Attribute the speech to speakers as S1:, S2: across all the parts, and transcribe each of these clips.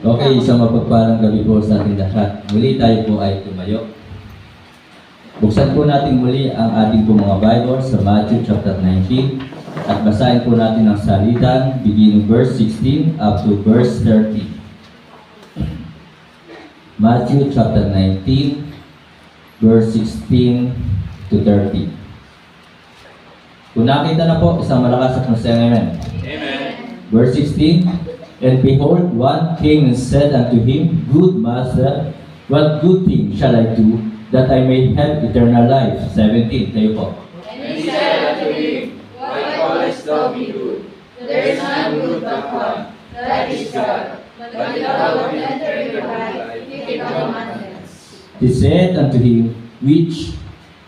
S1: Okay, isang mapagpalang gabi po sa ating lahat. Muli tayo po ay tumayo. Buksan po natin muli ang ating po mga Bible sa Matthew chapter 19 at basahin po natin ang salitan beginning verse 16 up to verse 30. Matthew chapter 19 verse 16 to 30. Kung nakita na po, isang malakas at masayang amen.
S2: Amen.
S1: Verse 16, and behold, one came and said unto him, Good Master, what good thing shall I do, that I may have eternal life? 17, kayo po.
S2: And he said unto him, Why callest thou me good? There is none good but one, that is God. But if thou wilt enter into life, keep the commandments.
S1: He said unto him, which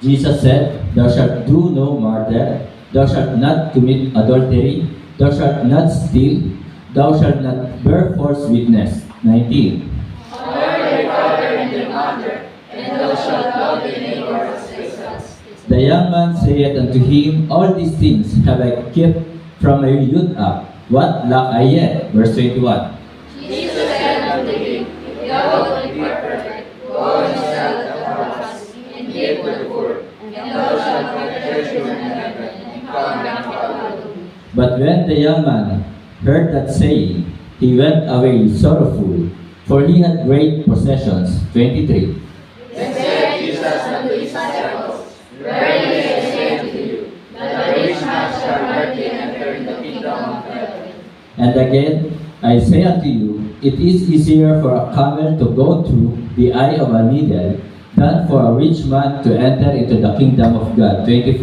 S1: Jesus said, Thou shalt do no murder, thou shalt not commit adultery, thou shalt not steal, thou shalt not bear false witness. 19.
S2: Honor thy father and thy mother, and thou shalt love thy neighbor as thyself.
S1: The young man saith unto him, All these things have I kept from my youth up. What lack I yet? Verse 21.
S2: Jesus said unto him, If thou wilt be perfect, go and sell that thou hast, and give to the poor, and thou shalt have treasure in heaven, and come and follow me.
S1: But when the young man heard that saying, he went away sorrowful, for he had great possessions. 23.
S2: Then said Jesus unto his disciples, Verily I say unto you, that the rich man shall hardly enter in the kingdom of heaven.
S1: And again, I say unto you, it is easier for a camel to go through the eye of a needle than for a rich man to enter into the kingdom of God. 25.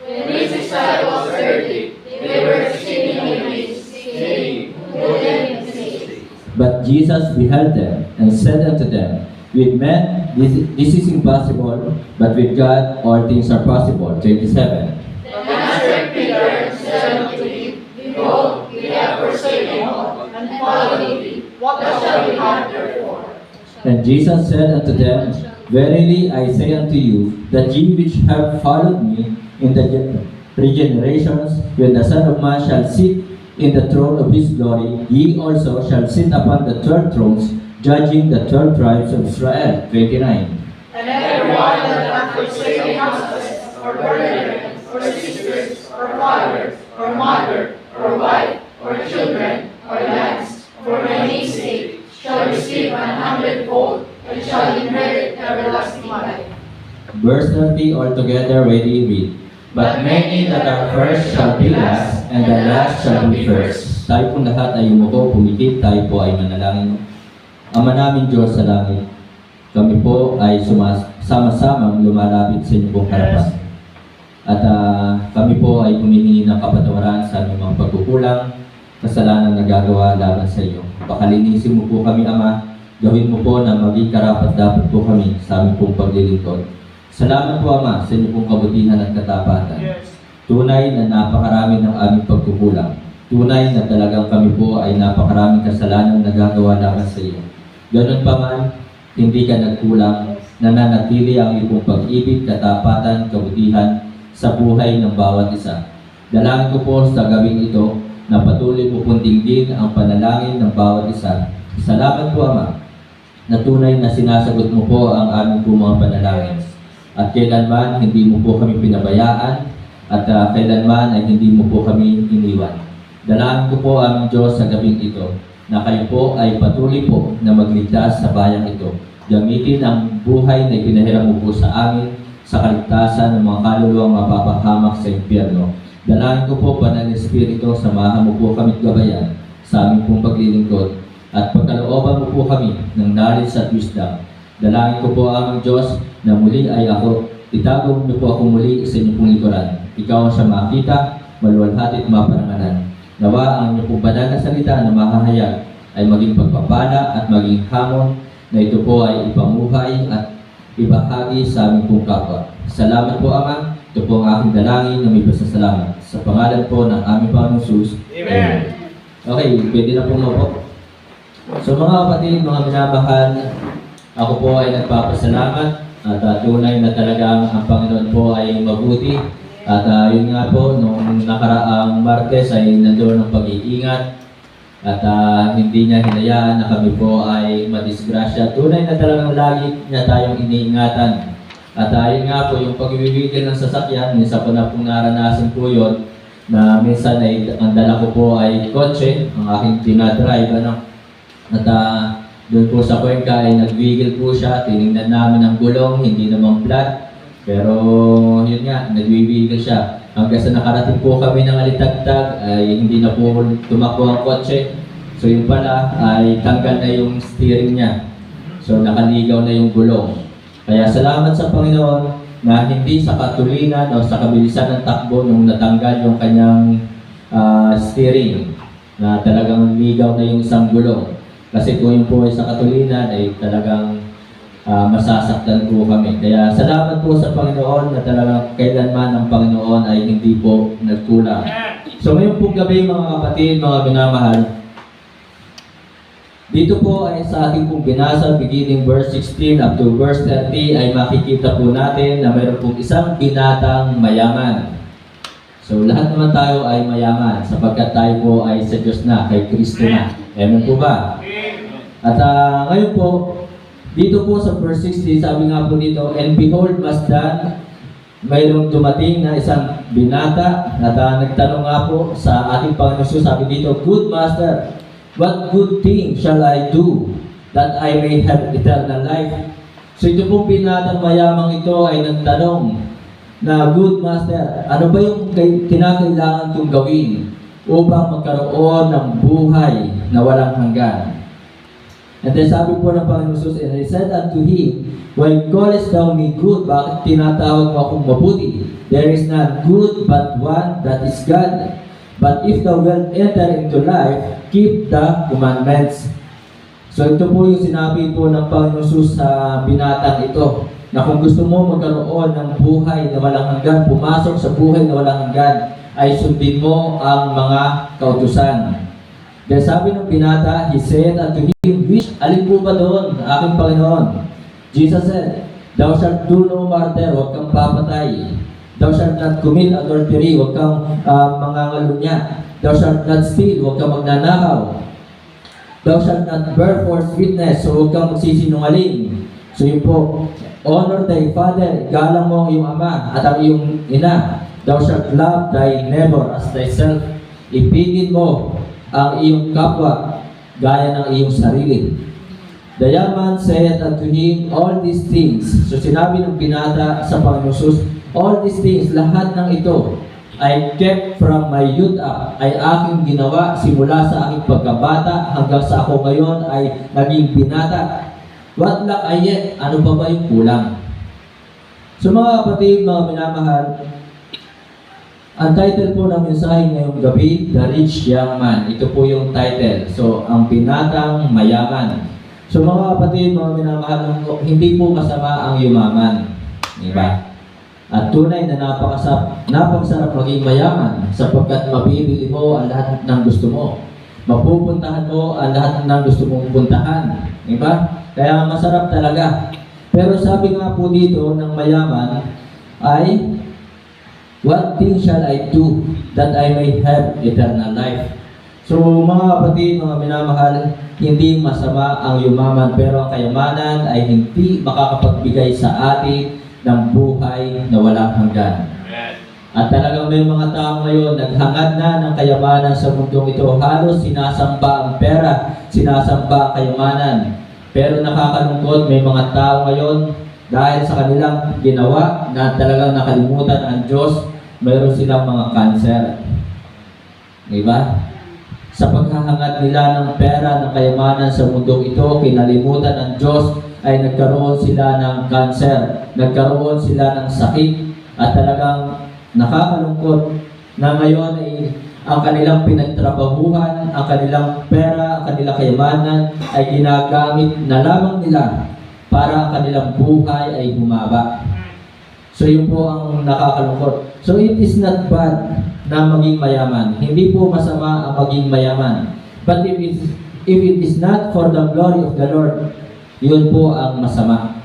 S2: When his disciples heard it, they were exceedingly amazed, saying, Who then is this?
S1: But Jesus beheld them and said unto them, With men this is impossible, but with God all things are possible. 27.
S2: Then answered Peter and said unto him, Behold, we have forsaken all, and followed thee. What shall we have therefore?
S1: And Jesus said unto them, Verily I say unto you, that ye which have followed me in the regenerations, when the Son of Man shall sit in the throne of his glory, ye also shall sit upon the 12 thrones, judging the 12 tribes of Israel. 29.
S2: And every one that hath forsaken houses, or brethren, or sisters, or father, or mother, or wife, or children, or lands, for my name's sake, shall receive 100-fold, and shall inherit everlasting life.
S1: Verse 30, altogether ready read. But many that are first shall be last, and the last shall be first. Tayo pong lahat ay umuko, pumikit, tayo po ay manalangin. Ama namin Diyos sa langit, kami po ay sama-samang lumalapit sa inyong pong harapan. At kami po ay humihingi ng kapatawaran sa aming mga pagkukulang, kasalanan na nagagawa laban sa iyo. Pakalinisin mo po kami, Ama, gawin mo po na maging karapat-dapat po kami sa aming pong paglilingkod. Salamat po, Ama, sa inyong pong kabutihan at katapatan. Tunay na napakarami ng aming pagkukulang. Tunay na talagang kami po ay napakaraming kasalanan na nagagawa laban sa iyo. Ganun pa man, hindi ka nagkulang, nananatili ang iyong pag-ibig, katapatan, kabutihan sa buhay ng bawat isa. Dalangin ko po sa gabing ito na patuloy mo pong dinggin ang panalangin ng bawat isa. Salamat po, Ama, na tunay na sinasagot mo po ang aming po mga panalangin. At kailanman hindi mo po kami pinabayaan at kailanman ay hindi mo po kami iniwan. Dalangin ko po aming Diyos sa gabing ito na kayo po ay patuloy po na magligtas sa bayang ito. Gamitin ang buhay na ipinahiram mo po sa amin sa kaligtasan ng mga kaluluwang mapapahamak sa impyerno. Dalangin ko po, Banal na Espiritu, samahan mo po kami gabayan sa aming pong paglilingkod at pagkalooban mo po kami ng knowledge at wisdom. Dalangin ko po aming Diyos na muli ay ako, itagong niyo po ako muli sa inyong pong likuran. Ikaw ang siya makita, maluwalhati at maparanganan. Nawa ang inyong pong banal na salita na mahahayag ay maging pagpapala at maging hamon na ito po ay ipamuhay at ibahagi sa aming pong kapwa. Salamat po, Ama. Ito po ang aking dalangin na may pasasalamat. Sa pangalan po ng aming Panginoong Jesus.
S2: Amen.
S1: Okay, pwede na po po. So mga kapatid, mga minamahal, ako po ay nagpapasalamat at tunay na talagang ang Panginoon po ay mabuti. At yun nga po, nung nakaraang Martes ay nandoon ang pag-iingat At hindi niya hinayaan na kami po ay madisgrasya. Tunay na talagang lagi niya tayong iniingatan. At yun nga po, yung pagbibigil ng sasakyan, minsan ko na pong naranasan po yun, na minsan ay ang dala ko po ay kotse, ang aking tinadrive, ano. At doon po sa Cuenca ay nagbigil po siya, tinignan namin ang gulong, hindi namang flat. Pero yun nga, nagbibigil siya. Hanggang sa nakarating po kami ng Alitagtag, ay hindi na po tumakbo ang kotse. So yun pala ay tanggal na yung steering niya. So nakaligaw na yung gulong. Kaya salamat sa Panginoon na hindi sa katulinan o sa kabilisan ng takbo nung natanggal yung kanyang steering, na talagang ligaw na yung isang gulong. Kasi kung yun po ay sa katulinan ay talagang masasaktan po kami. Kaya salamat po sa Panginoon na talagang kailanman ang Panginoon ay hindi po nagkulang. So ngayon po gabi mga kapatid, mga minamahal, dito po ay sa ating pong binasa, beginning verse 16 up to verse 30, ay makikita po natin na mayroon pong isang binatang mayaman. So lahat naman tayo ay mayaman sapagkat tayo po ay sa Diyos na, kay Kristo na. Amen po ba? At ngayon po, dito po sa verse 60, sabi nga po dito, and behold, Masdan, mayroong dumating na isang binata at nagtanong nga po sa ating Panginoon Jesus, sabi dito, good Master, what good thing shall I do that I may have eternal life? So ito pong binatang mayamang ito ay nagtanong na, good Master, ano ba yung kinakailangan kong gawin upang magkaroon ng buhay na walang hanggan? And then sabi po ng Panginoon Jesus, and I said unto him, why callest thou me good? Bakit tinatawag mo akong mabuti? There is not good but one, that is God. But if thou wilt enter into life, keep the commandments. So ito po yung sinabi po ng Panginoon Jesus sa binatang ito, na kung gusto mo magkaroon ng buhay na walang hanggan, pumasok sa buhay na walang hanggan, ay sundin mo ang mga kautusan. Then sabi ng binata, he said unto him, which, alin po ba doon, aking Panginoon? Jesus said, thou shalt do no murder, huwag kang papatay. Thou shalt not commit adultery, huwag kang mangangalunya. Thou shalt not steal, huwag kang magnanakaw. Thou shalt not bear false witness, so huwag kang magsisinungaling. So yun po, honor thy father, galang mo ang iyong ama at ang iyong ina. Thou shalt love thy neighbor as thyself. Ipigin mo ang iyong kapwa gaya ng iyong sarili. The young man said unto him, all these things. So sinabi ng binata sa Panginoon Jesus, all these things, lahat ng ito, I kept from my youth up, ay aking ginawa simula sa aking pagkabata hanggang sa ako ngayon ay naging binata. What lack I yet? Ano pa ba yung kulang? So mga kapatid, mga minamahal, ang title po ng mensahe ngayong gabi, The Rich Young Man. Ito po yung title. So, ang binatang mayaman. So mga kapatid, mga minamahal, hindi po masama ang yumaman. Diba? At tunay na napakasarap maging mayaman sapagkat mabibili mo ang lahat ng gusto mo. Mapupuntahan mo ang lahat ng gusto mong puntahan. Diba? Kaya masarap talaga. Pero sabi nga po dito ng mayaman ay, what thing shall I do that I may have eternal life? So mga kapatid, mga minamahal, hindi masama ang yumaman, pero ang kayamanan ay hindi makakapagbigay sa atin ng buhay na walang hanggan. At talagang may mga tao ngayon naghangad na ng kayamanan sa mundong ito. Halos sinasamba ang pera, sinasamba ang kayamanan. Pero nakakalungkot, may mga tao ngayon dahil sa kanilang ginawa na talagang nakalimutan ang Diyos, mayroon silang mga cancer. Diba? Sa paghahangad nila ng pera, ng kayamanan sa mundong ito, kinalimutan ng Diyos, ay nagkaroon sila ng cancer, nagkaroon sila ng sakit, at talagang nakakalungkot na ngayon ay ang kanilang pinagtrabahuhan, ang kanilang pera, ang kanilang kayamanan ay ginagamit na lamang nila para ang kanilang buhay ay bumaba. So yun po ang nakakalungkot. So it is not bad na maging mayaman. Hindi po masama ang maging mayaman. But if it is not for the glory of the Lord, yun po ang masama.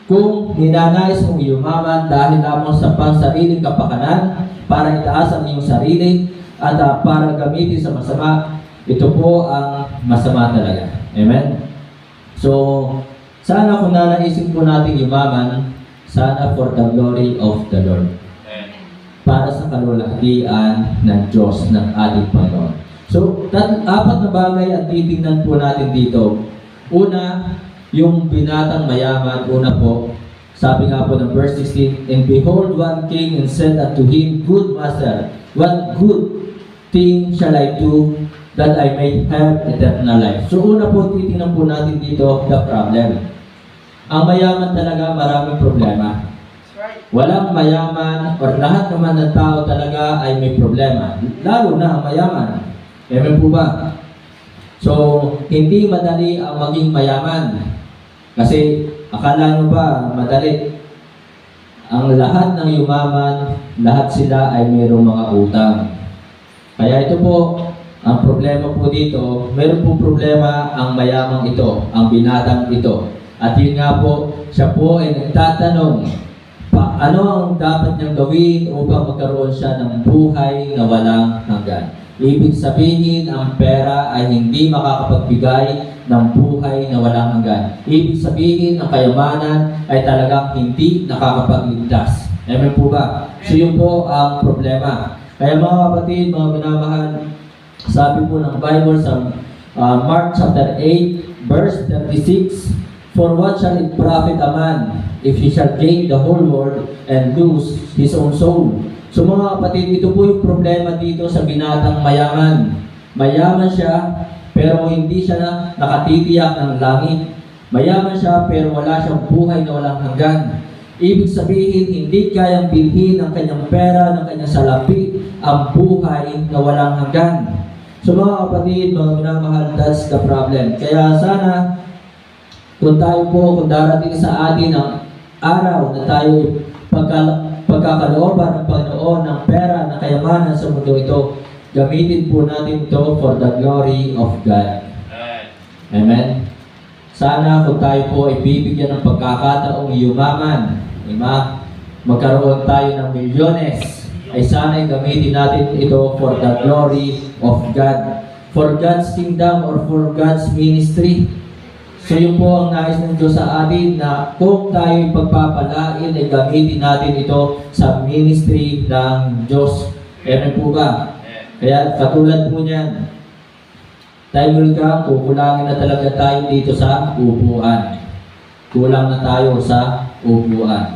S1: Kung ninanais mong yumaman dahil lamang sa pansariling kapakanan, para itaas ang iyong sarili, at para gamitin sa masama, ito po ang masama talaga. Amen? So, sana kung nanaisip po natin yumaman, sana for the glory of the Lord. Para sa kalwalhatian ng Diyos ng ating Panginoon. So, apat na bagay ang titingnan po natin dito. Una, yung binatang mayaman. Una po, sabi nga po ng verse 16, And behold, one came and said unto him, Good master, what good thing shall I do that I may have eternal life? So una po, titingnan po natin dito the problem. Ang mayaman talaga, maraming problema. Walang mayaman, or lahat naman ng tao talaga ay may problema. Lalo na ang mayaman. Amen po ba? So, hindi madali ang maging mayaman. Kasi, akala nyo ba, madali? Ang lahat ng yumaman, lahat sila ay mayroong mga utang. Kaya ito po, ang problema po dito, mayroon po problema ang mayamang ito, ang binatang ito. At yun nga po, siya po ay nagtatanong, ano ang dapat niyang gawin upang magkaroon siya ng buhay na walang hanggan. Ibig sabihin, ang pera ay hindi makakapagbigay ng buhay na walang hanggan. Ibig sabihin, ang kayamanan ay talagang hindi nakakapagligtas. Amen po ba? So yun po ang problema. Kaya mga kapatid, mga minamahal, sabi po ng Bible sa Mark chapter 8, verse 36, For what shall it profit a man if he shall gain the whole world and lose his own soul? So mga kapatid, ito po yung problema dito sa binatang mayaman. Mayaman siya, pero hindi siya nakatitiyak ng langit. Mayaman siya, pero wala siyang buhay na walang hanggan. Ibig sabihin, hindi kayang bilhin ng kanyang pera, ng kanyang salapi, ang buhay na walang hanggan. So mga kapatid, mga minamahal, that's the problem. Kaya sana, kung darating sa atin ang araw na tayo pagkakalooban ng Panginoon ng pera na kayamanan sa mundo ito, gamitin po natin ito for the glory of God. Amen? Sana kung tayo po ay bibigyan ng pagkakataong yumaman, magkaroon tayo ng milyones, ay sana gamitin natin ito for the glory of God. For God's kingdom or for God's ministry. So yun po ang nais ng Diyos sa atin na kung tayo pagpapalain ay gamitin natin ito sa ministry ng Diyos. Amen po ba? Kaya katulad po niyan, tayo ka, kukulangin na talaga tayo dito sa upuan. Kulang na tayo sa upuan.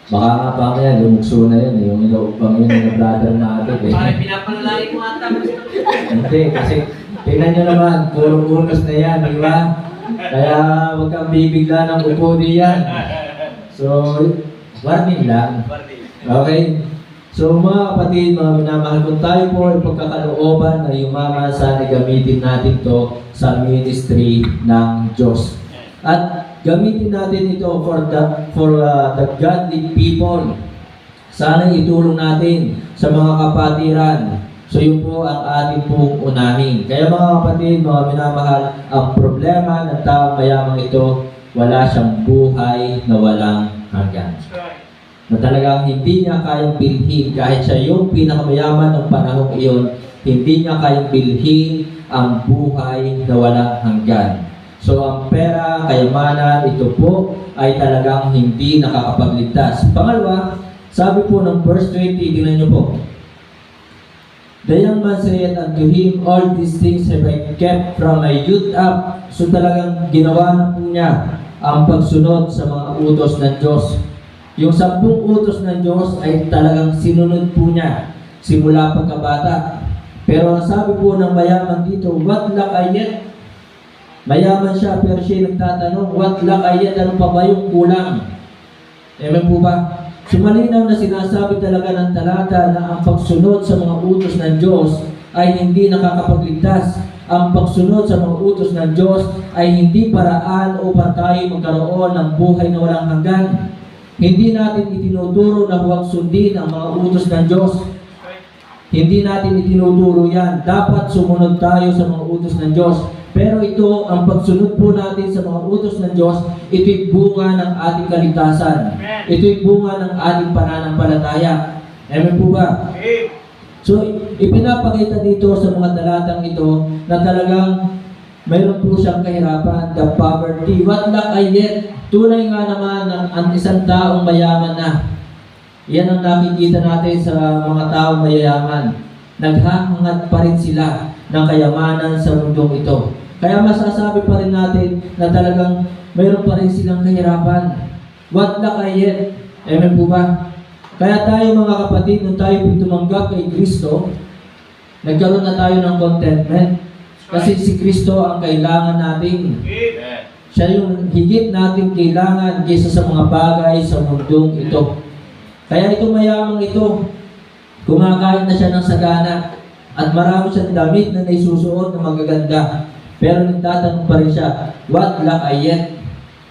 S1: Baka nga pa kaya, lumukso na yun, yung ilaupang yun ng brother natin.
S3: Parang pinapanalangin mo ata.
S1: Hindi, kasi tingnan nyo naman, puro unos na yan, di ba? Kaya huwag kang bibigla ng upo diyan. So, warning lang. Okay? So mga kapatid, mga minamahal, kung tayo po ay pagkakalooban na yumaman, sana gamitin natin to sa ministry ng Diyos. At gamitin natin ito for the godly people. Sana itulong natin sa mga kapatiran. So yun po ang ating pong unahin. Kaya mga kapatid, mga minamahal, ang problema ng taong mayamang ito, wala siyang buhay na walang hanggan. Na talagang hindi niya kayang bilhin, kahit siya yung pinakamayaman ng panahong iyon, hindi niya kayang bilhin ang buhay na walang hanggan. So ang pera, kayamanan, ito po ay talagang hindi nakakapagligtas. Pangalawa, sabi po ng verse 20, tingnan niyo po. The young man said unto him, All these things have I kept from my youth up. So talagang ginawa na po niya ang pagsunod sa mga utos ng Diyos. Yung 10 utos ng Diyos ay talagang sinunod po niya simula pagkabata. Pero ang sabi po ng mayaman dito, what lack I yet? Mayaman siya, pero siya nagtatanong, what lack I yet? Ano pa ba yung kulang? Amen po ba? So malinaw na sinasabi talaga ng talata na ang pagsunod sa mga utos ng Diyos ay hindi nakakapagligtas. Ang pagsunod sa mga utos ng Diyos ay hindi paraan upang tayo magkaroon ng buhay na walang hanggan. Hindi natin itinuturo na huwag sundin ang mga utos ng Diyos. Hindi natin itinuturo yan. Dapat sumunod tayo sa mga utos ng Diyos. Pero ito, ang pagsunod po natin sa mga utos ng Diyos, ito'y bunga ng ating kaligtasan. Ito'y bunga ng ating pananampalataya. Amen po ba? So, ipinapakita dito sa mga talatang ito na talagang mayroon po siyang kahirapan, the poverty. What lack I yet? Tunay nga naman ang isang taong mayaman na. Yan ang nakikita natin sa mga taong mayayaman. Naghahangad pa rin sila ng kayamanan sa mundong ito. Kaya masasabi pa rin natin na talagang mayroon pa rin silang kahirapan. What lack I yet? Amen po ba? Kaya tayo mga kapatid, nung tayo tumanggap kay Kristo, nagkaroon na tayo ng contentment. Kasi si Kristo ang kailangan natin. Siya yung higit natin kailangan kaysa sa mga bagay sa mundong ito. Kaya itong mayamang ito, kumakain na siya ng sagana at marami siyang damit na naisusuot na magaganda. Pero nagtatanong pa rin siya, what lack I yet?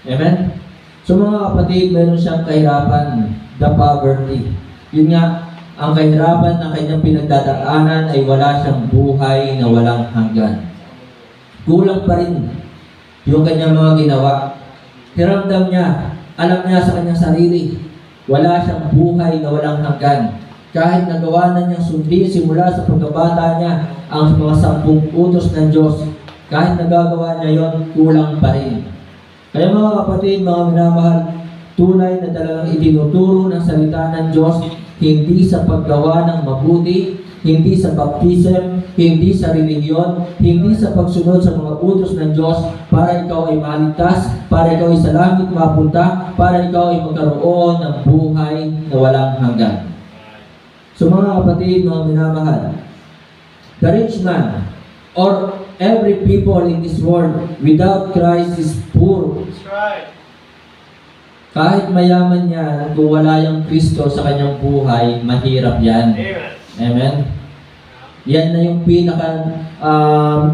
S1: Amen? So mga kapatid, meron siyang kahirapan, the poverty. Yun nga, ang kahirapan ng kanyang pinagdadaanan ay wala siyang buhay na walang hanggan. Kulang pa rin yung kanyang mga ginawa. Hiramdam niya, alam niya sa kanyang sarili, wala siyang buhay na walang hanggan. Kahit nagawa na niyang sundin simula sa pagkabata niya ang mga 10 utos ng Diyos, kahit nagagawa niya yon, kulang pa rin. Kaya mga kapatid, mga minamahal, tunay na talagang itinuturo ng salita ng Diyos, hindi sa paggawa ng mabuti, hindi sa baptism, hindi sa relihiyon, hindi sa pagsunod sa mga utos ng Diyos para ikaw ay maligtas, para ikaw ay sa langit mapunta, para ikaw ay magkaroon ng buhay na walang hanggan. So mga kapatid, mga minamahal, the rich man or every people in this world without Christ is poor.
S2: That's right.
S1: Kahit mayaman yan, kung wala yung Kristo sa kanyang buhay, mahirap yan.
S2: Amen.
S1: Amen? Yan na yung pinaka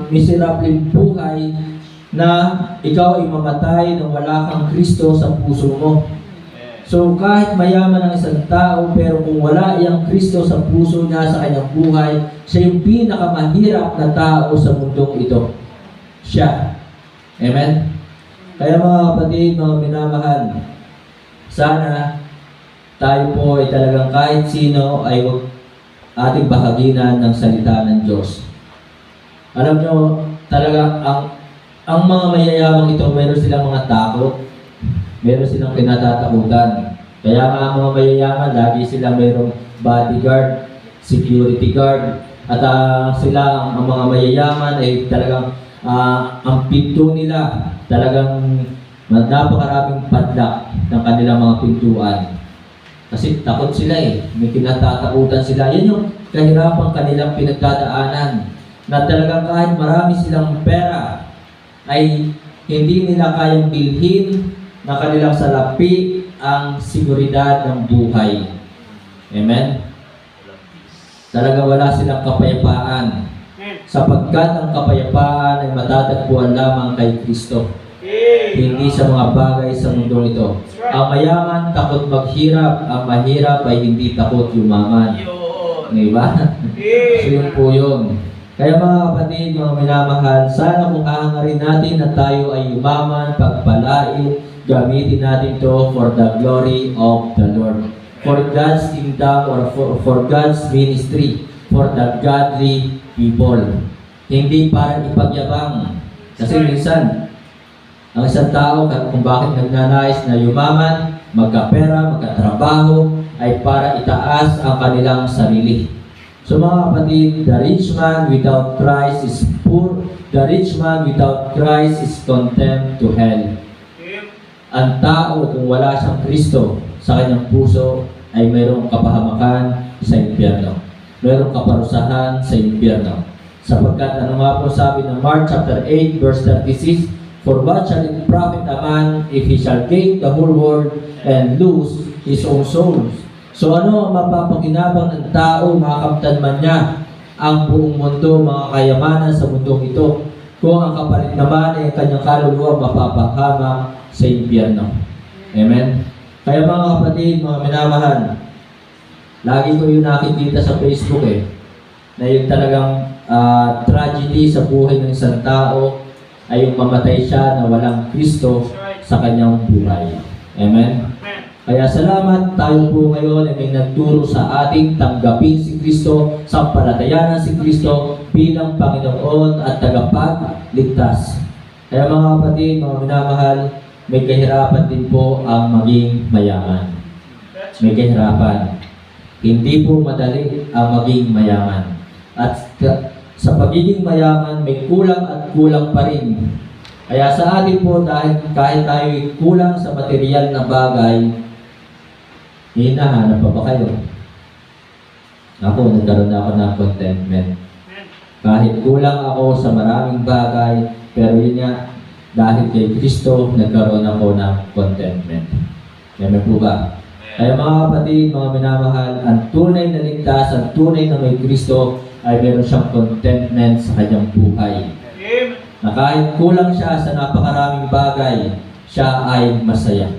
S1: miserableng buhay na ikaw ay mamatay nang wala kang Kristo sa puso mo. So kahit mayaman ang isang tao, pero kung wala yung Kristo sa puso niya sa kanyang buhay, siya yung pinakamahirap na tao sa mundong ito. Siya. Amen? Kaya mga kapatid, mga minamahal, sana tayo po ay talagang kahit sino ay huwag ating bahaginan ng salita ng Diyos. Alam nyo, talaga ang mga mayayamang ito, meron silang mga takot, meron silang kinatatakutan. Kaya nga ang mga mayayaman, lagi sila mayroong bodyguard, security guard, at sila, ang mga mayayaman ay talagang ang pinto nila, talagang napakaraming padlock ng kanilang mga pintuan. Kasi takot sila may kinatatakutan sila. Yan yung kahirapang kanilang pinagdadaanan. Na talagang kahit marami silang pera, ay hindi nila kayang bilhin na kanilang salapi ang seguridad ng buhay. Amen? Talaga wala silang kapayapaan. Sapagkat ang kapayapaan ay matatagpuan lamang kay Kristo. Hindi sa mga bagay sa mundo ito. Ang mayaman takot maghirap, ang mahirap ay hindi takot yumaman. Diba? So yun po yun. Kaya mga kapatid, mga minamahal, sana kung hahangarin natin na tayo ay yumaman, pagpalain, gamitin natin to for the glory of the Lord. For God's kingdom or for God's ministry, for the godly people. Hindi para ipagyabang. Kasi minsan, ang isang tao, kung bakit nagnanais na yumaman, magkapera, magkatrabaho, ay para itaas ang kanilang sarili. So mga kapatid, the rich man without Christ is poor. The rich man without Christ is condemned to hell. Ang tao, kung wala siyang Kristo sa kanyang puso, ay mayroong kapahamakan sa impyerno. Mayroong kaparusahan sa impyerno. Sapagkat ano nga po sabi ng Mark chapter 8 verse 36, for what shall it profit a man if he shall gain the whole world and lose his own soul? So ano ang mapapakinabang ng tao, makakamtan man niya ang buong mundo, mga kayamanan sa mundong ito, kung ang kapalit naman ay kanyang kaluluwa mapapahamak sa impyerno. Amen? Kaya mga kapatid, mga minamahal, lagi ko yung nakikita sa Facebook na yung talagang tragedy sa buhay ng isang tao ay yung mamatay siya na walang Kristo sa kanyang buhay. Amen? Kaya salamat tayo po ngayon ay may nagturo sa ating tanggapin si Kristo, sampalatayanan si Kristo bilang Panginoon at tagapagligtas. Kaya mga kapatid, mga minamahal, may kahirapan din po ang maging mayaman. May kahirapan. Hindi po madali ang maging mayaman. At sa pagiging mayaman, may kulang at kulang pa rin. Kaya sa atin po, dahil kahit tayo kulang sa material na bagay, hinahanap pa ba kayo? Ako, nagkaroon ako ng contentment. Kahit kulang ako sa maraming bagay, pero yun nga, dahil kay Kristo, nagkaroon ako ng contentment. Amen po ba? Kaya mga kapatid, mga minamahal, ang tunay na ligtas, ang tunay na may Kristo, ay meron siyang contentment sa kanyang buhay. Na kahit kulang siya sa napakaraming bagay, siya ay masaya.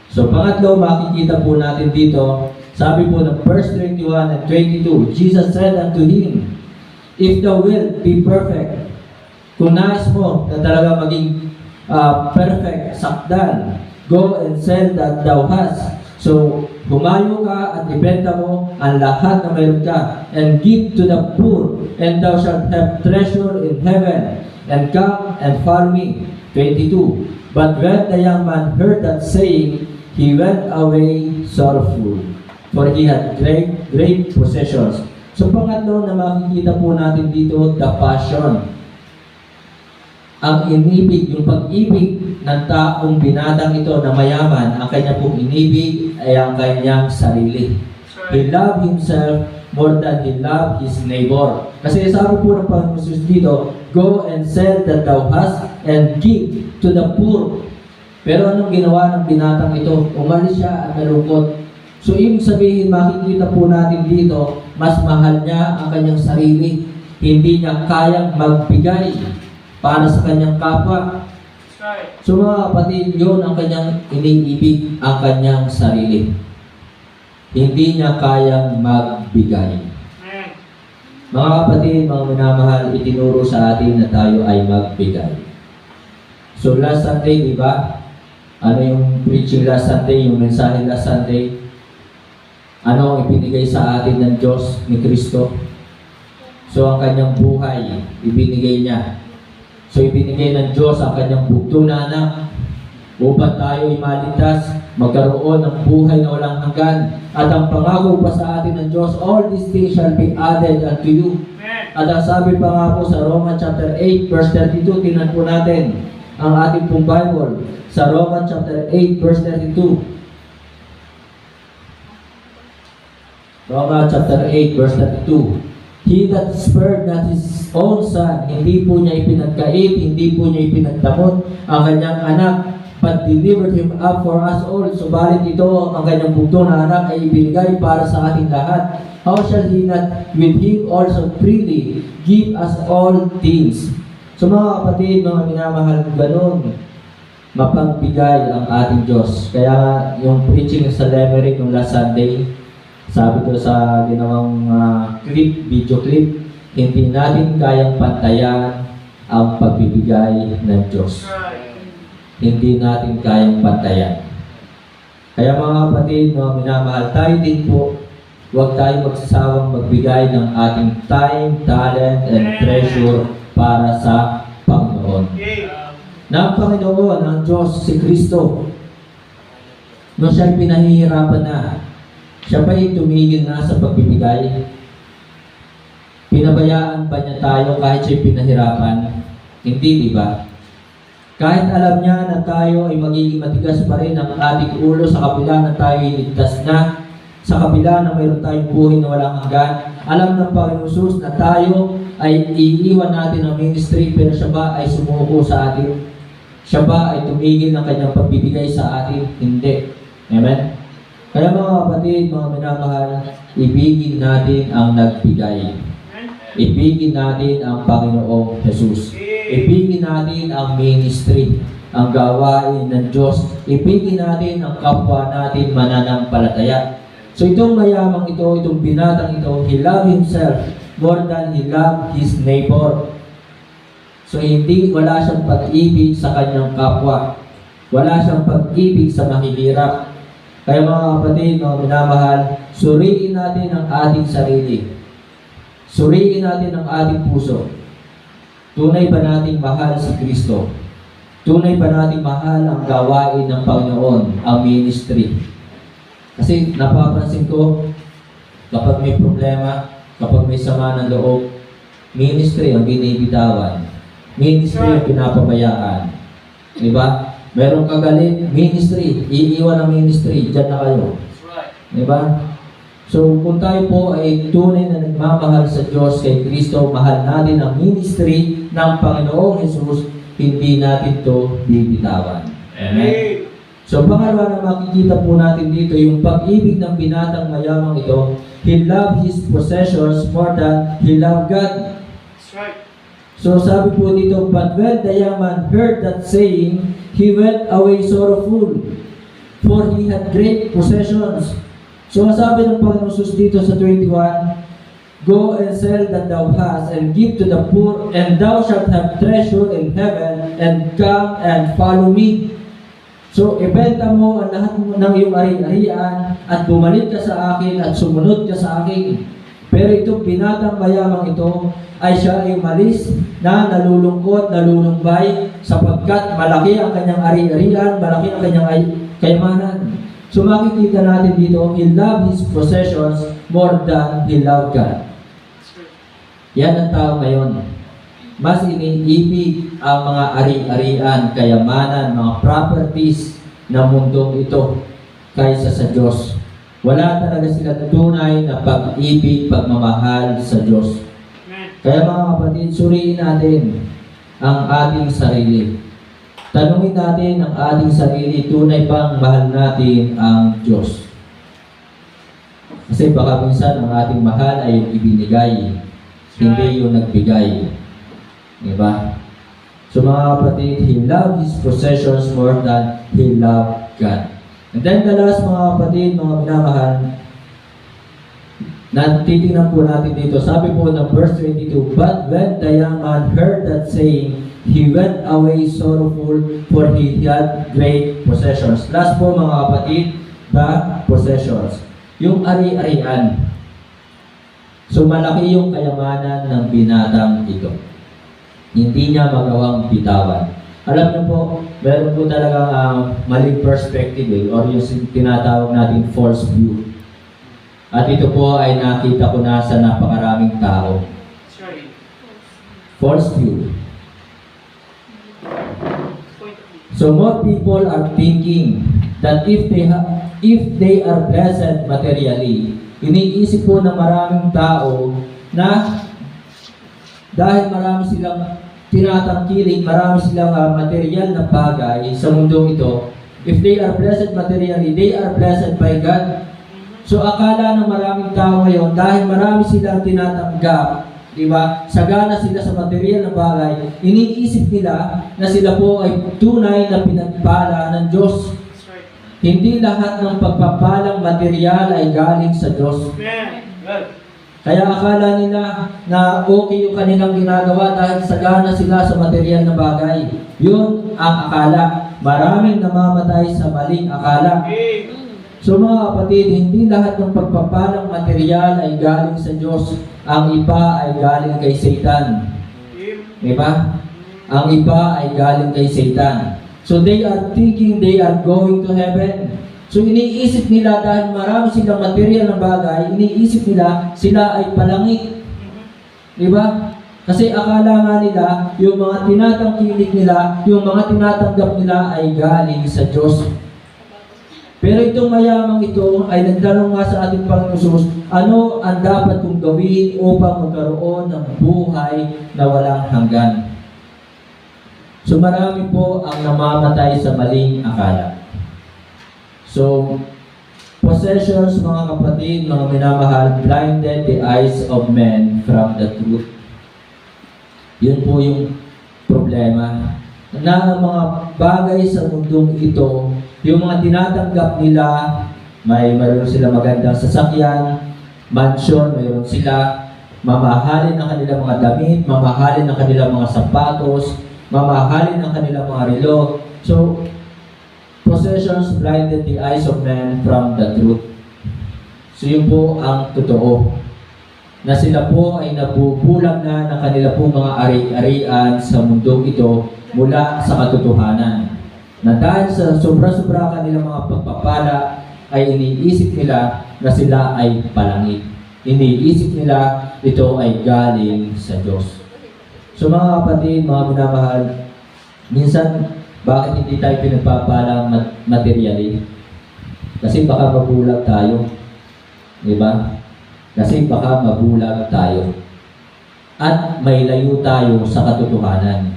S1: So pangatlo, makikita po natin dito, sabi po ng verse 21 and 22, Jesus said unto him, if thou wilt be perfect, kung nais mo na talaga maging perfect, sakdan, go and sell that thou hast. So, humayo ka at ibenta mo ang lahat na mayroon ka, and give to the poor, and thou shalt have treasure in heaven, and come and follow me. 22. But when the young man heard that saying, he went away sorrowful, for he had great possessions. So pangatlo na makikita po natin dito, the passion. Ang inibig, yung pag-ibig ng taong binatang ito na mayaman, ang kanya pong inibig ay ang kanyang sarili. He loved himself more than he loved his neighbor. Kasi sabi po ng Panginoon Jesus dito, go and sell that thou hast and give to the poor. Pero anong ginawa ng binatang ito? Umalis siya at nalungkot. So ibig sabihin, makikita po natin dito, mas mahal niya ang kanyang sarili. Hindi niya kayang magbigay para sa kanyang kapwa. So mga kapatid, yun ang kanyang iniibig, ang kanyang sarili. Hindi niya kayang magbigay. Mga kapatid, mga minamahal, itinuro sa atin na tayo ay magbigay. So last Sunday, di ba? Ano yung preaching last Sunday, yung mensahe last Sunday? Ano ang ibinigay sa atin ng Diyos ni Kristo? So ang kanyang buhay, ibinigay niya. So ibinigay ng Diyos ang kanyang bugtong na anak upang tayo ay maligtas, magkaroon ng buhay na walang hanggan. At ang pangako pa sa atin ng Diyos, all these things shall be added unto you. At ang sabi pa nga po sa Romans chapter 8 verse 32, tingnan po natin ang ating pong Bible. Sa Romans chapter 8 verse 32. Romans chapter 8 verse 32. He that spared not his own son, hindi po niya ipinagkait, hindi po niya ipinagdamot ang kanyang anak, but delivered him up for us all. Subalit ito, ang kanyang bugtong na anak ay ibinigay para sa ating lahat. How shall he not with him also freely give us all things? So mga kapatid, mga minamahal, ganun mapagbigay ang ating Diyos. Kaya yung preaching sa Limerick ng last Sunday, sabi ko sa ginawang video clip, hindi natin kayang pantayan ang pagbibigay ng Diyos. Hindi natin kayang pantayan. Kaya mga kapatid, mga minamahal, tayo din po, huwag tayo magsasawang magbigay ng ating time, talent, and treasure para sa Panginoon. Na ang Panginoon, ang Diyos, si Kristo, nung siya'y pinahihirapan na, siya ba'y tumigil na sa pagbibigay? Pinabayaan ba niya tayo kahit siya'y pinahirapan? Hindi, di ba? Kahit alam niya na tayo ay magiging matigas pa rin ang ating ulo sa kabila na tayo iligtas na, sa kabila na mayroon tayong buhay na walang hanggan, alam ng Panginoon Jesus na tayo ay iiwan natin ang ministry, pero siya ba ay sumuko sa atin? Siya ba ay tumigil ng kanyang pagbibigay sa atin? Hindi. Amen? Kaya mga kapatid, mga minamahal, ibigin natin ang nagbigay. Ibigin natin ang Panginoong Jesus. Ibigin natin ang ministry, ang gawain ng Diyos. Ibigin natin ang kapwa natin mananampalataya. So itong mayamang ito, itong binatang ito, he loved himself more than he loved his neighbor. So wala siyang pag-ibig sa kanyang kapwa. Wala siyang pag-ibig sa mahihirap. Kaya mga kapatid, mga minamahal, suriin natin ang ating sarili. Suriin natin ang ating puso. Tunay ba nating mahal si Kristo? Tunay ba nating mahal ang gawain ng Panginoon, ang ministry? Kasi napapansin ko, kapag may problema, kapag may sama ng loob, ministry ang binibitawan. Ministry ang pinapabayaan. Diba? Meron kagalit, ministry. Iiwan ang ministry. Diyan na kayo.
S3: That's right.
S1: Diba? So, kung tayo po ay tunay na nagmamahal sa Diyos kay Kristo, mahal natin ang ministry ng Panginoong Jesus, hindi natin to bibitawan. Amen? So, pangalawa na makikita po natin dito, yung pag-ibig ng binatang mayamang ito, he loved his possessions more than he loved God.
S3: That's right.
S1: So, sabi po dito, but when the young man heard that saying, he went away sorrowful, for he had great possessions. So, ang sabi ng Panginoon Jesus dito sa 21, go and sell that thou hast, and give to the poor, and thou shalt have treasure in heaven, and come and follow me. So, ibenta mo ang lahat ng iyong ari-arian, at bumalik ka sa akin, at sumunod ka sa akin. Pero itong binatang mayamang ito, ay siya ay umalis na nalulungkot, nalulumbay, sapagkat malaki ang kanyang ari-arian, malaki ang kanyang kayamanan. So makikita natin dito, he loved his possessions more than he loved God. Yan ang tao ngayon. Mas iniibig ang mga ari-arian, kayamanan, mga properties ng mundong ito kaysa sa Diyos. Wala talaga sila tunay na pag-ibig, pagmamahal sa Diyos. Kaya mga kapatid, suriin natin ang ating sarili. Tanungin natin ang ating sarili, tunay bang mahal natin ang Diyos? Kasi baka minsan ang ating mahal ay yung ibinigay, hindi yung nagbigay. Diba? So mga kapatid, he loved his possessions more than he loved God. And then the last mga kapatid, mga minamahal, titingnan po natin dito. Sabi po ng verse 22, but when the young man heard that saying, he went away sorrowful, for he had great possessions. Last po mga kapatid, the possessions. Yung ari-arian. So malaki yung kayamanan ng binatang ito. Hindi niya magawang bitawan. Alam niyo po, meron po talagang maling perspective or yung tinatawag natin false view. At ito po ay nakita ko na sa napakaraming tao.
S3: That's right.
S1: False view. So more people are thinking that if they are blessed materially, iniisip po ng maraming tao na dahil marami silang tinatangkilik, marami silang material na bagay sa mundong ito, if they are blessed materially, they are blessed by God. So akala ng maraming tao ngayon, dahil marami silang tinatanggap, di ba? Sagana sila sa material na bagay, iniisip nila na sila po ay tunay na pinagpala ng Diyos. Hindi lahat ng pagpapalang material ay galing sa Diyos. Kaya akala nila na okay yung kanilang ginagawa dahil sagana sila sa material na bagay. Yun ang akala. Maraming namamatay sa maling akala. So mga kapatid, hindi lahat ng pagpapalang material ay galing sa Diyos. Ang iba ay galing kay Satan. Diba? Ang iba ay galing kay Satan. So they are thinking they are going to heaven. So iniisip nila dahil marami silang material na bagay, iniisip nila sila ay palangit. Diba? Kasi akala nga nila, yung mga tinatangkilik nila, yung mga tinatanggap nila ay galing sa Diyos. Pero itong mayamang ito ay nagtanong nga sa ating Panginoon Jesus, ano ang dapat kong gawin upang magkaroon ng buhay na walang hanggan? So marami po ang namamatay sa maling akala. So, possessions, mga kapatid, mga minamahal, blinded the eyes of men from the truth. Yun po yung problema. Na ang mga bagay sa mundong ito, yung mga tinatanggap nila, mayroon sila magandang sasakyan, mansion, mayroon sila, mamahalin ang kanilang mga damit, mamahalin ang kanilang mga sapatos, mamahalin ang kanilang mga relo. So, Possessions blinded the eyes of men from the truth. So yun po ang totoo. Na sila po ay nabubulag na ng kanila po mga ari-arian sa mundong ito mula sa katotohanan. Na dahil sa sobra-sobra kanilang mga pagpapala ay iniisip nila na sila ay palangit. Iniisip nila ito ay galing sa Diyos. So mga kapatid, mga minamahal, minsan bakit hindi tayo pinagpapalang materially? Kasi baka mabulag tayo. Di ba? Kasi baka mabulag tayo. At may layo tayo sa katotohanan.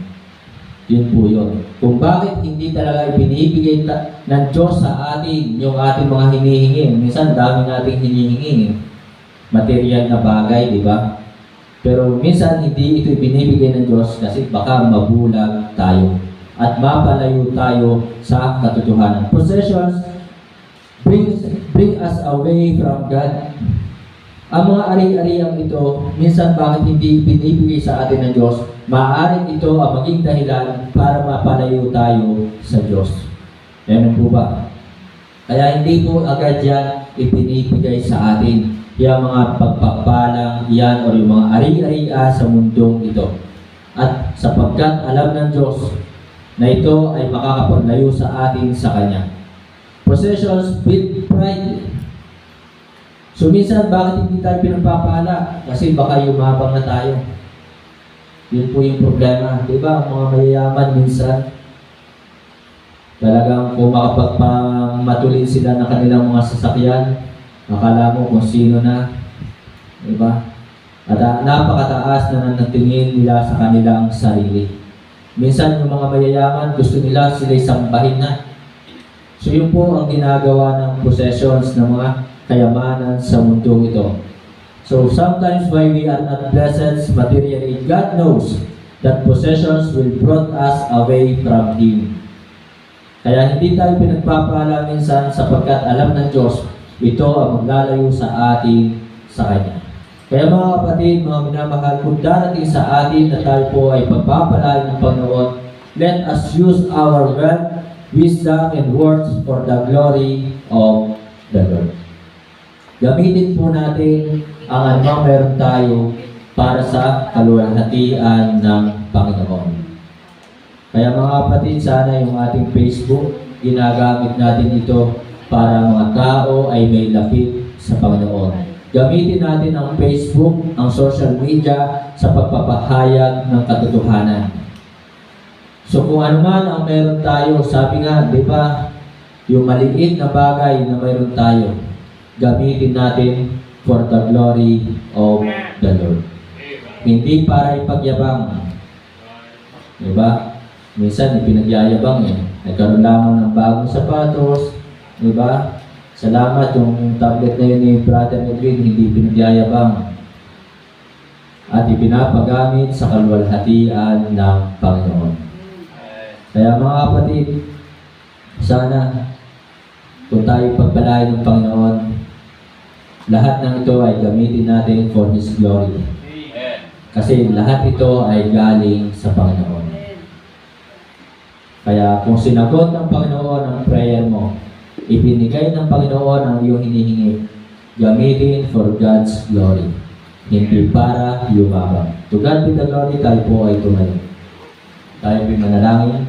S1: Yun po yun. Kung bakit hindi talaga ibinibigay ng Diyos sa atin yung ating mga hinihingi. Minsan dami nating hinihingi. Material na bagay, di ba? Pero minsan hindi ito ibinibigay ng Diyos kasi baka mabulag tayo at mapalayo tayo sa katotohanan. Possessions bring us away from God. Ang mga ari-ariang ito, minsan bakit hindi binibigay sa atin ng Diyos, maaaring ito ang maging dahilan para mapalayo tayo sa Diyos. Yan po ba? Kaya hindi po agad yan ibinibigay sa atin. Yung mga pagpapalang yan o yung mga ari-aria sa mundong ito. At sapagkat alam ng Diyos na ito ay makakapaglayo sa atin sa Kanya. Possessions build pride. So minsan bakit hindi tayo pinagpapala? Kasi baka yumabang na tayo. Yun po yung problema. Diba? Ang mga mayayaman minsan talagang kung makapagpamatulin sila ng kanilang mga sasakyan, akala mo kung sino na, diba? At napakataas na natingin nila sa kanilang sarili. Minsan yung mga mayayaman, gusto nila sila sambahin na. So yun po ang ginagawa ng possessions ng mga kayamanan sa mundo ito. So sometimes why we are not blessed materially, God knows that possessions will brought us away from Him. Kaya hindi tayo pinagpapala minsan sapagkat alam ng Diyos ito ang maglalayo sa atin sa Kanya. Kaya mga kapatid, mga minamahal, kung darating sa atin na tayo po ay pagpapalain ng Panginoon, let us use our wealth, wisdom, and words for the glory of the Lord. Gamitin po natin ang anumang meron tayo para sa kaluwalhatian ng Panginoon. Kaya mga kapatid, sana yung ating Facebook, ginagamit natin ito para mga tao ay may lapit sa Panginoon. Gamitin natin ang Facebook, ang social media sa pagpapahayag ng katotohanan. So kung ano man ang meron tayo, sabi nga, di ba, yung maliit na bagay na meron tayo, gamitin natin for the glory of the Lord. Hindi para ipagyabang. Di ba? Minsan, ipinagyayabang eh. Nagkaroon lamang ng bagong sapatos. Di ba? Salamat yung tablet na yun ni Brother Edwin, hindi pinagyayabang. At ipinapagamit sa kaluwalhatian ng Panginoon. Kaya mga kapatid, sana kung tayo pagpalain ng Panginoon, lahat ng ito ay gamitin natin for His glory. Kasi lahat ito ay galing sa Panginoon. Kaya kung sinagot ng Panginoon ang prayer mo, ibinigay ng Panginoon ang iyong hinihingi, gamitin for God's glory. Hindi para yumabang. To God be the glory, tayo po ay tumayo. Tayo po'y manalangin.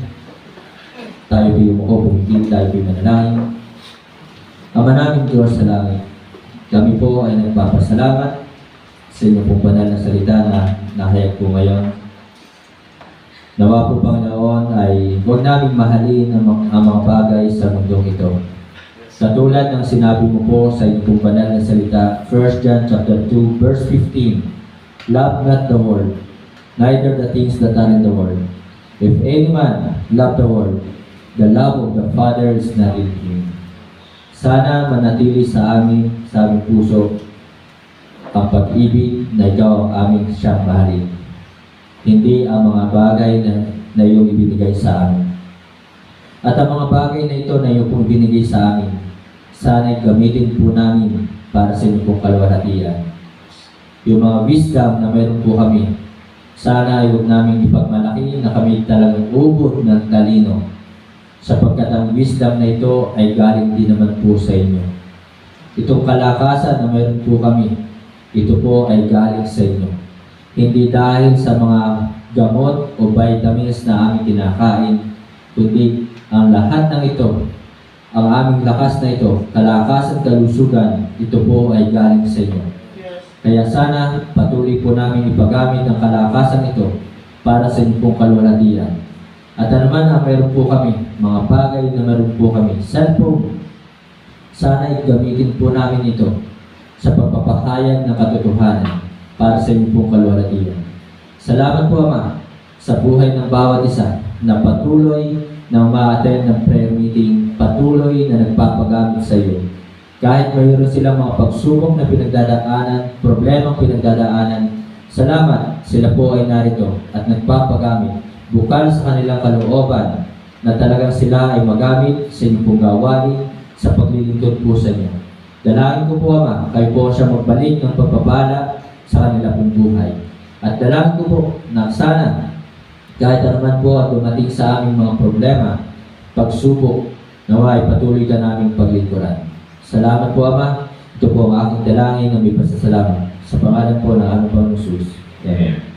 S1: Tayo po'y umuko, bumigil, tayo po'y manalangin. Ama namin Diyos sa langit, kami po ay nagpapasalamat sa inyong pong banal na salita na nahayag po ngayon. Nawa po Panginoon ay huwag namin mahalin ang mga bagay sa mundong ito. Katulad ng sinabi mo po sa inyong pong banal na salita, 1 John chapter 2, verse 15, love not the world, neither the things that are in the world. If any man love the world, the love of the Father is not in him. Sana manatili sa aming puso ang pag-ibig na ikaw ang aming siyang mahalin. Hindi ang mga bagay na iyong ibinigay sa amin. At ang mga bagay na ito na iyong pong ibinigay sa amin, sana'y gamitin po namin para sa inyong pong kaluwalhatian. Yung mga wisdom na mayroon po kami, sana huwag namin ipagmalaki na kami talagang ubod ng talino. sapagkat ang wisdom na ito ay galing din naman po sa inyo. Itong kalakasan na mayroon po kami, ito po ay galing sa inyo. Hindi dahil sa mga gamot o vitamins na aming kinakain, kundi ang lahat ng ito, ang aming lakas na ito, kalakasan, kalusugan, ito po ay galing sa inyo. Kaya sana patuloy po namin ipagamit ang kalakasan ito para sa inyong pong kalwalhatian. At anuman ang meron po kami, mga bagay na meron po kami, cellphone, sana gamitin po namin ito sa pagpapahayag ng katotohanan para sa inyong pong kalwalhatian. Salamat po, Ama, sa buhay ng bawat isa na patuloy na uma-attend ng prayer meeting, patuloy na nagpapagamit sa iyo. Kahit mayroon silang mga pagsubok na pinagdadaanan, problemang pinagdadaanan, salamat, sila po ay narito at nagpapagamit, bukal sa kanilang kalooban na talagang sila ay magamit sa inyong pong gawain sa paglilingkod po sa inyo. Dalangin ko po, Ama, kayo po siya magbalik ng pagpapala sa kanila pong buhay. At dalangin ko po na sana, kahit naman po at dumating sa aming mga problema, pagsubok, naway patuloy ka naming paglingkuran. Salamat po, Ama. Ito po ang aking dalangin na may pasasalamat. Sa pangalan po ng aming Panginoong Jesus. Amen.